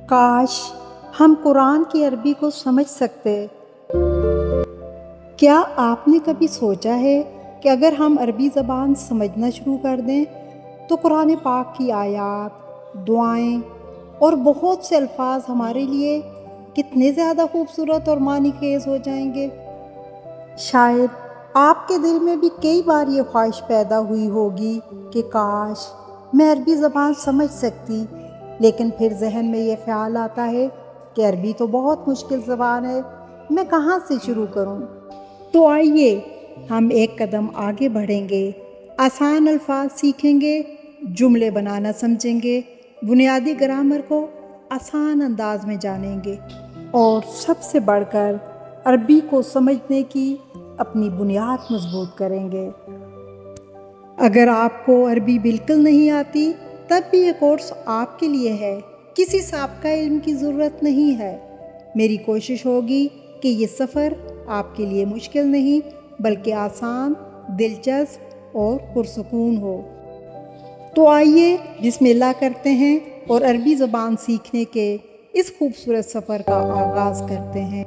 کاش ہم قرآن کی عربی کو سمجھ سکتے۔ کیا آپ نے کبھی سوچا ہے کہ اگر ہم عربی زبان سمجھنا شروع کر دیں تو قرآن پاک کی آیات، دعائیں اور بہت سے الفاظ ہمارے لیے کتنے زیادہ خوبصورت اور معنی خیز ہو جائیں گے؟ شاید آپ کے دل میں بھی کئی بار یہ خواہش پیدا ہوئی ہوگی کہ کاش میں عربی زبان سمجھ سکتی، لیکن پھر ذہن میں یہ خیال آتا ہے کہ عربی تو بہت مشکل زبان ہے، میں کہاں سے شروع کروں؟ تو آئیے ہم ایک قدم آگے بڑھیں گے، آسان الفاظ سیکھیں گے، جملے بنانا سمجھیں گے، بنیادی گرامر کو آسان انداز میں جانیں گے اور سب سے بڑھ کر عربی کو سمجھنے کی اپنی بنیاد مضبوط کریں گے۔ اگر آپ کو عربی بالکل نہیں آتی تب بھی یہ کورس آپ کے لیے ہے، کسی سابقہ علم کی ضرورت نہیں ہے۔ میری کوشش ہوگی کہ یہ سفر آپ کے لیے مشکل نہیں بلکہ آسان، دلچسپ اور پرسکون ہو۔ تو آئیے بسم اللہ کرتے ہیں اور عربی زبان سیکھنے کے اس خوبصورت سفر کا آغاز کرتے ہیں۔